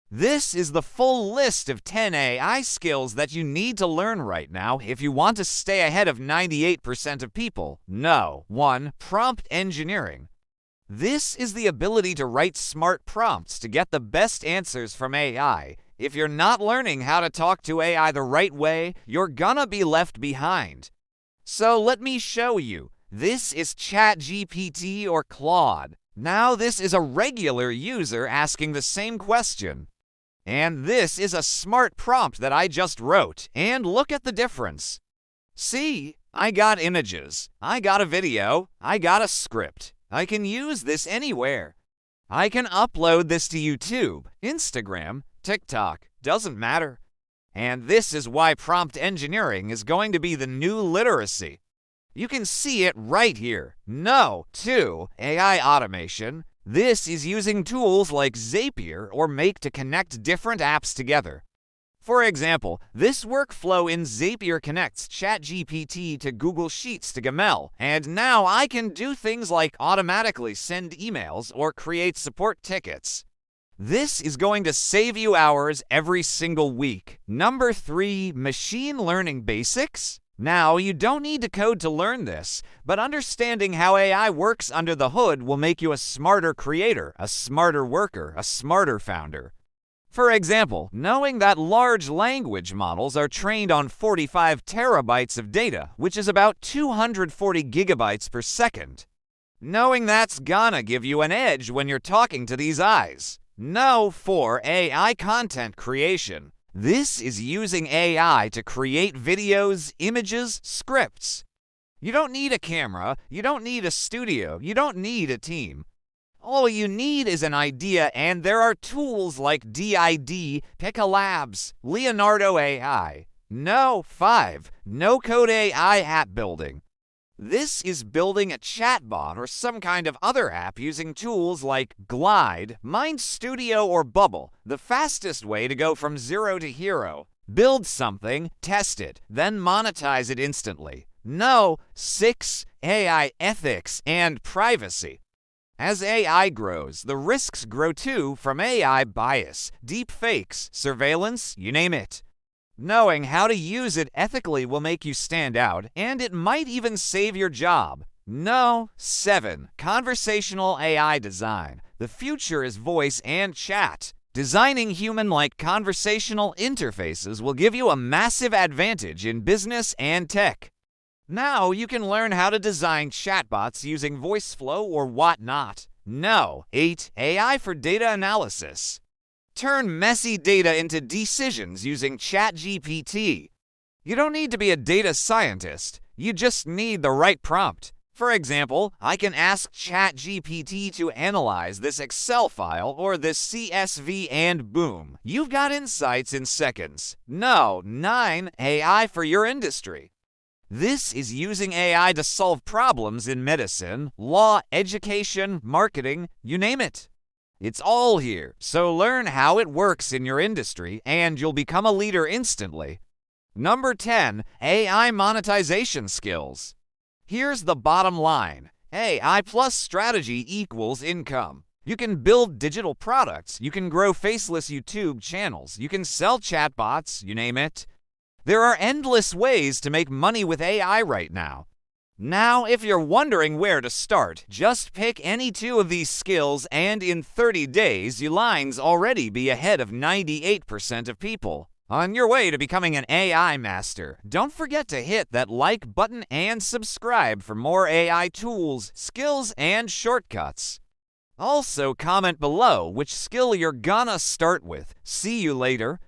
This is the full list of 10 AI skills that you need to learn right now if you want to stay ahead of 98% of people. No. 1. Prompt engineering. This is the ability to write smart prompts to get the best answers from AI. If you're not learning how to talk to AI the right way, you're gonna be left behind. So let me show you. This is ChatGPT or Claude. Now this is a regular user asking the same question. And this is a smart prompt that I just wrote, and look at the difference. See, I got images, I got a video, I got a script. I can use this anywhere. I can upload this to YouTube, Instagram, TikTok, doesn't matter. And this is why prompt engineering is going to be the new literacy. You can see it right here. No. 2. AI automation. This is using tools like Zapier or Make to connect different apps together. For example, this workflow in Zapier connects ChatGPT to Google Sheets to Gmail, and now I can do things like automatically send emails or create support tickets. This is going to save you hours every single week. Number 3, machine learning basics. Now, you don't need to code to learn this, but understanding how AI works under the hood will make you a smarter creator, a smarter worker, a smarter founder. For example, knowing that large language models are trained on 45 terabytes of data, which is about 240 gigabytes per second. Knowing that's gonna give you an edge when you're talking to these eyes. No. 4. AI content creation. This is using AI to create videos, images, scripts. You don't need a camera, you don't need a studio, you don't need a team. All you need is an idea, and there are tools like DID, Pika Labs, Leonardo AI. No. 5. No-code AI app building. This is building a chatbot or some kind of other app using tools like Glide, Mind Studio, or Bubble, the fastest way to go from zero to hero. Build something, test it, then monetize it instantly. No. 6. AI ethics and privacy. As AI grows, the risks grow too from AI bias, deep fakes, surveillance, you name it. Knowing how to use it ethically will make you stand out, and it might even save your job. No. 7. Conversational AI design. The future is voice and chat. Designing human-like conversational interfaces will give you a massive advantage in business and tech. Now you can learn how to design chatbots using VoiceFlow or whatnot. No. 8. AI for data analysis. Turn messy data into decisions using ChatGPT. You don't need to be a data scientist. You just need the right prompt. For example, I can ask ChatGPT to analyze this Excel file or this CSV and boom, you've got insights in seconds. No. 9. AI for your industry. This is using AI to solve problems in medicine, law, education, marketing, you name it. It's all here, so learn how it works in your industry and you'll become a leader instantly. Number 10. AI monetization skills. Here's the bottom line. AI plus strategy equals income. You can build digital products, you can grow Faceless YouTube channels, you can sell chatbots, you name it. There are endless ways to make money with AI right now. Now, if you're wondering where to start, just pick any 2 of these skills and in 30 days, your line's already be ahead of 98% of people. On your way to becoming an AI master, don't forget to hit that like button and subscribe for more AI tools, skills, and shortcuts. Also, comment below which skill you're gonna start with. See you later.